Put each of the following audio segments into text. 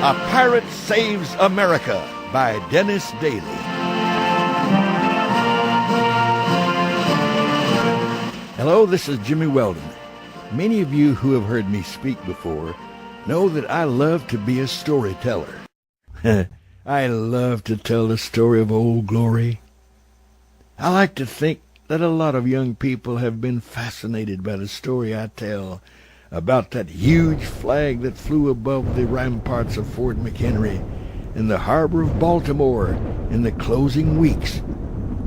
A Pirate Saves America by Dennis Daly. Hello, this is Jimmy Weldon. Many of you who have heard me speak before know that I love to be a storyteller. I love to tell the story of Old Glory. I like to think that a lot of young people have been fascinated by the story I tell about that huge flag that flew above the ramparts of Fort McHenry in the harbor of Baltimore in the closing weeks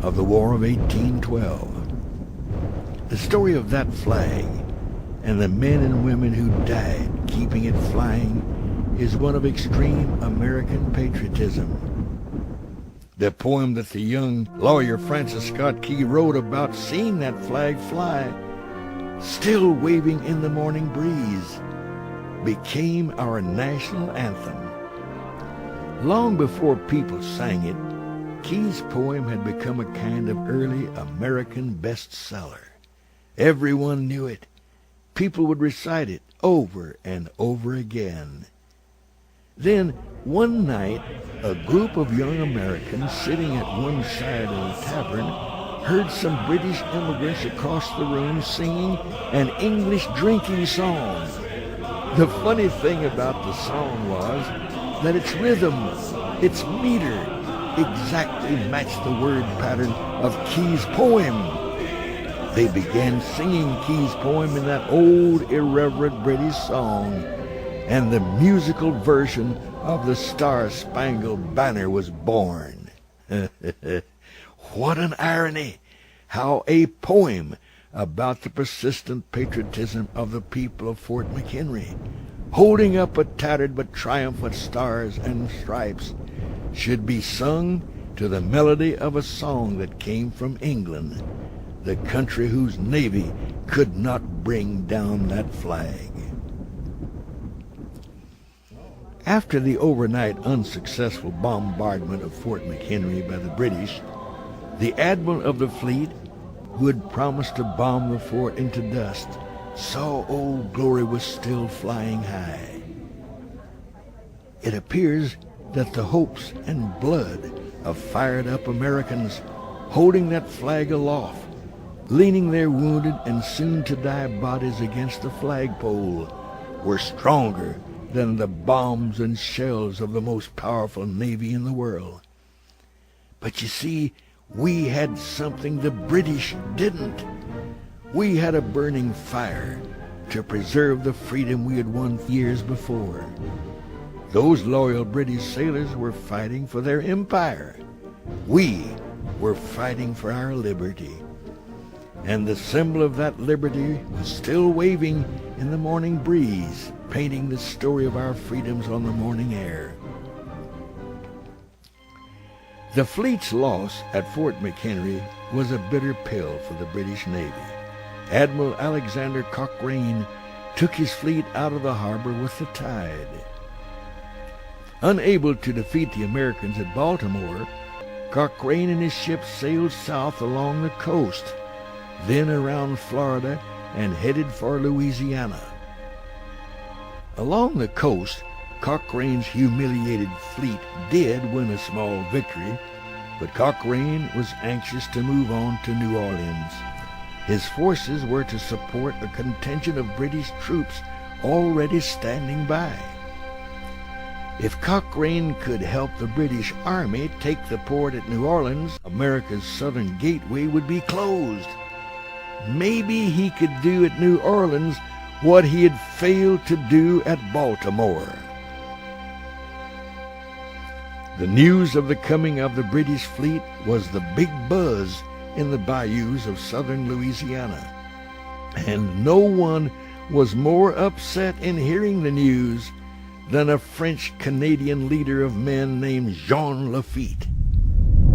of the War of 1812. The story of that flag and the men and women who died keeping it flying is one of extreme American patriotism. The poem that the young lawyer Francis Scott Key wrote about seeing that flag fly, still waving in the morning breeze, became our national anthem. Long before people sang it, Key's poem had become a kind of early American bestseller. Everyone knew it. People would recite it over and over again. Then, one night, a group of young Americans sitting at one side of the tavern heard some British immigrants across the room singing an English drinking song. The funny thing about the song was that its rhythm, its meter, exactly matched the word pattern of Key's poem. They began singing Key's poem in that old, irreverent British song, and the musical version of the Star-Spangled Banner was born. What an irony! How a poem about the persistent patriotism of the people of Fort McHenry, holding up a tattered but triumphant stars and stripes, should be sung to the melody of a song that came from England, the country whose navy could not bring down that flag. After the overnight unsuccessful bombardment of Fort McHenry by the British, the admiral of the fleet, who had promised to bomb the fort into dust, saw Old Glory was still flying high. It appears that the hopes and blood of fired-up Americans holding that flag aloft, leaning their wounded and soon-to-die bodies against the flagpole, were stronger than the bombs and shells of the most powerful navy in the world. But you see, we had something the British didn't. We had a burning fire to preserve the freedom we had won years before. Those loyal British sailors were fighting for their empire. We were fighting for our liberty. And the symbol of that liberty was still waving in the morning breeze, painting the story of our freedoms on the morning air. The fleet's loss at Fort McHenry was a bitter pill for the British Navy. Admiral Alexander Cochrane took his fleet out of the harbor with the tide. Unable to defeat the Americans at Baltimore, Cochrane and his ships sailed south along the coast, then around Florida and headed for Louisiana. Along the coast, Cochrane's humiliated fleet did win a small victory, but Cochrane was anxious to move on to New Orleans. His forces were to support a contingent of British troops already standing by. If Cochrane could help the British Army take the port at New Orleans, America's southern gateway would be closed. Maybe he could do at New Orleans what he had failed to do at Baltimore. The news of the coming of the British fleet was the big buzz in the bayous of southern Louisiana, and no one was more upset in hearing the news than a French-Canadian leader of men named Jean Lafitte.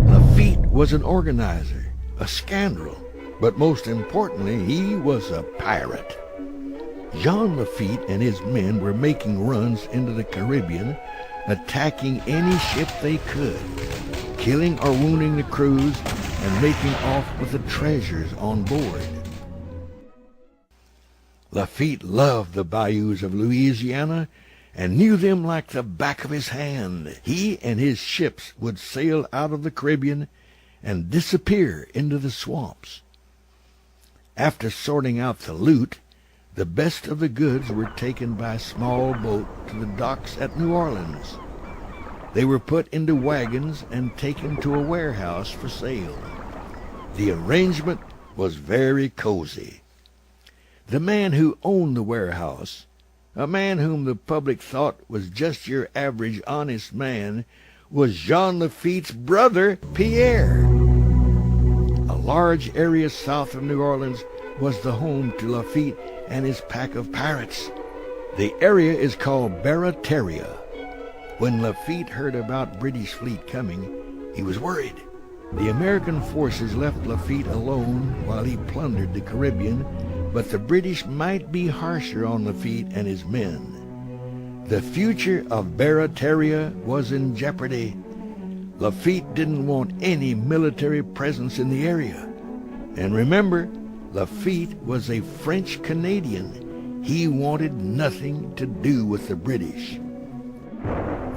Lafitte was an organizer, a scoundrel, but most importantly, he was a pirate. Jean Lafitte and his men were making runs into the Caribbean, attacking any ship they could, killing or wounding the crews, and making off with the treasures on board. Lafitte loved the bayous of Louisiana and knew them like the back of his hand. He and his ships would sail out of the Caribbean and disappear into the swamps. After sorting out the loot, the best of the goods were taken by a small boat to the docks at New Orleans. They were put into wagons and taken to a warehouse for sale. The arrangement was very cozy. The man who owned the warehouse, a man whom the public thought was just your average honest man, was Jean Lafitte's brother, Pierre. A large area south of New Orleans was the home to Lafitte and his pack of pirates. The area is called Barataria. When Lafitte heard about British fleet coming, he was worried. The American forces left Lafitte alone while he plundered the Caribbean, but the British might be harsher on Lafitte and his men. The future of Barataria was in jeopardy. Lafitte didn't want any military presence in the area. And remember, Lafitte was a French Canadian. He wanted nothing to do with the British.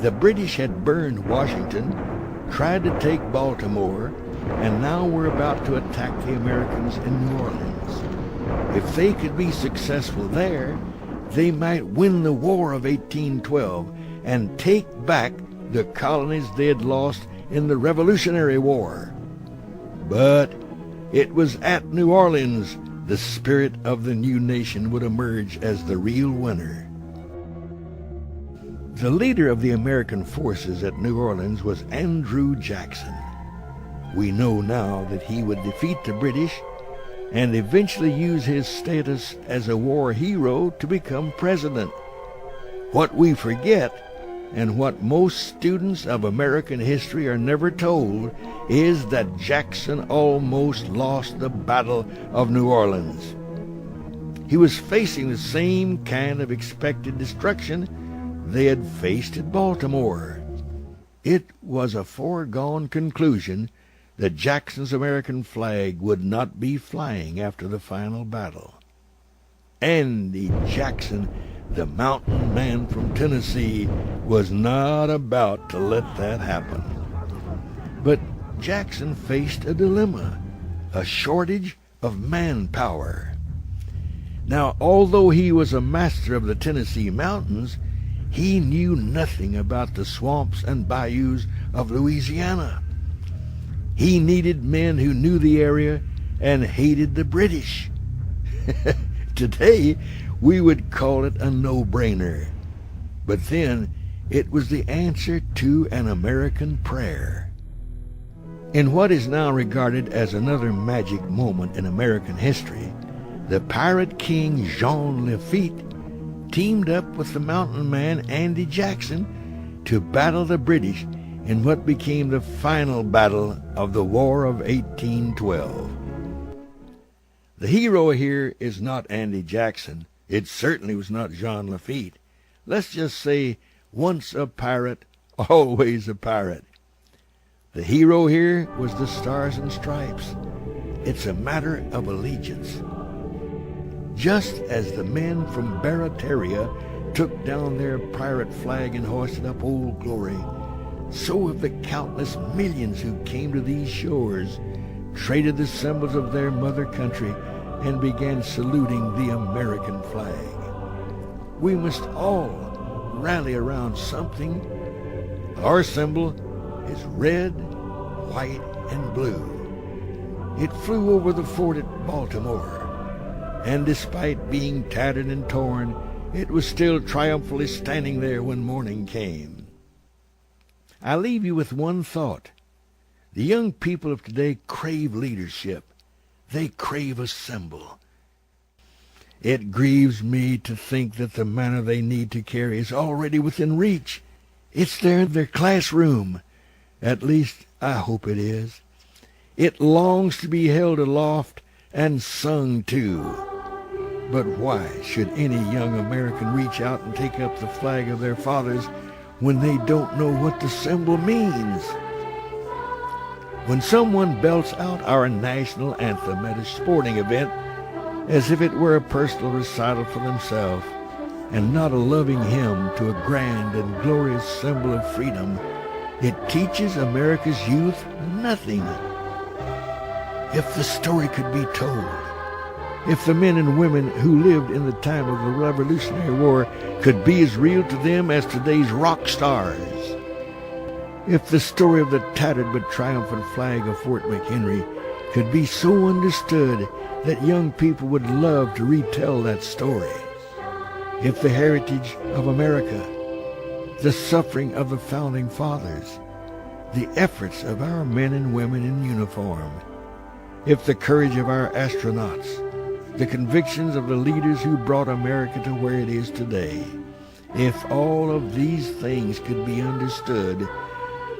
The British had burned Washington, tried to take Baltimore, and now were about to attack the Americans in New Orleans. If they could be successful there, they might win the War of 1812 and take back the colonies they had lost in the Revolutionary War. But it was at New Orleans the spirit of the new nation would emerge as the real winner. The leader of the American forces at New Orleans was Andrew Jackson. We know now that he would defeat the British and eventually use his status as a war hero to become president. What we forget, and what most students of American history are never told, is that Jackson almost lost the Battle of New Orleans. He was facing the same kind of expected destruction they had faced at Baltimore. It was a foregone conclusion that Jackson's American flag would not be flying after the final battle. Andy Jackson, the mountain man from Tennessee, was not about to let that happen. But Jackson faced a dilemma, a shortage of manpower. Now, although he was a master of the Tennessee mountains, he knew nothing about the swamps and bayous of Louisiana. He needed men who knew the area and hated the British. Today, we would call it a no-brainer. But then, it was the answer to an American prayer. In what is now regarded as another magic moment in American history, the pirate king Jean Lafitte teamed up with the mountain man Andy Jackson to battle the British in what became the final battle of the War of 1812. The hero here is not Andy Jackson. It certainly was not Jean Lafitte. Let's just say, once a pirate, always a pirate. The hero here was the Stars and Stripes. It's a matter of allegiance. Just as the men from Barataria took down their pirate flag and hoisted up Old Glory, so have the countless millions who came to these shores, traded the symbols of their mother country, and began saluting the American flag. We must all rally around something. Our symbol is red, white, and blue. It flew over the fort at Baltimore, and despite being tattered and torn, it was still triumphantly standing there when morning came. I leave you with one thought. The young people of today crave leadership. They crave a symbol. It grieves me to think that the manner they need to carry is already within reach. It's there in their classroom. At least, I hope it is. It longs to be held aloft and sung to. But why should any young American reach out and take up the flag of their fathers when they don't know what the symbol means? When someone belts out our national anthem at a sporting event as if it were a personal recital for themselves, and not a loving hymn to a grand and glorious symbol of freedom, it teaches America's youth nothing. If the story could be told, if the men and women who lived in the time of the Revolutionary War could be as real to them as today's rock stars, if the story of the tattered but triumphant flag of Fort McHenry could be so understood that young people would love to retell that story, if the heritage of America, the suffering of the founding fathers, the efforts of our men and women in uniform, if the courage of our astronauts, the convictions of the leaders who brought America to where it is today, if all of these things could be understood,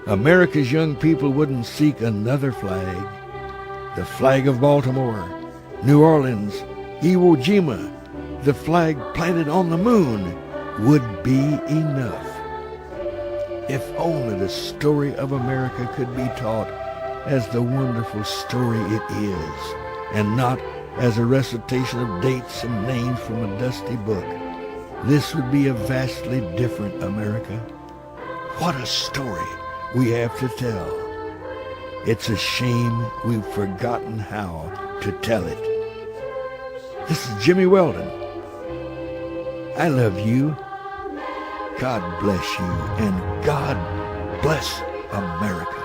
America's young people wouldn't seek another flag. The flag of Baltimore, New Orleans, Iwo Jima, the flag planted on the moon would be enough. If only the story of America could be taught as the wonderful story it is, and not as a recitation of dates and names from a dusty book, this would be a vastly different America. What a story we have to tell. It's a shame we've forgotten how to tell it. This is Jimmy Weldon. I love you. God bless you, and God bless America.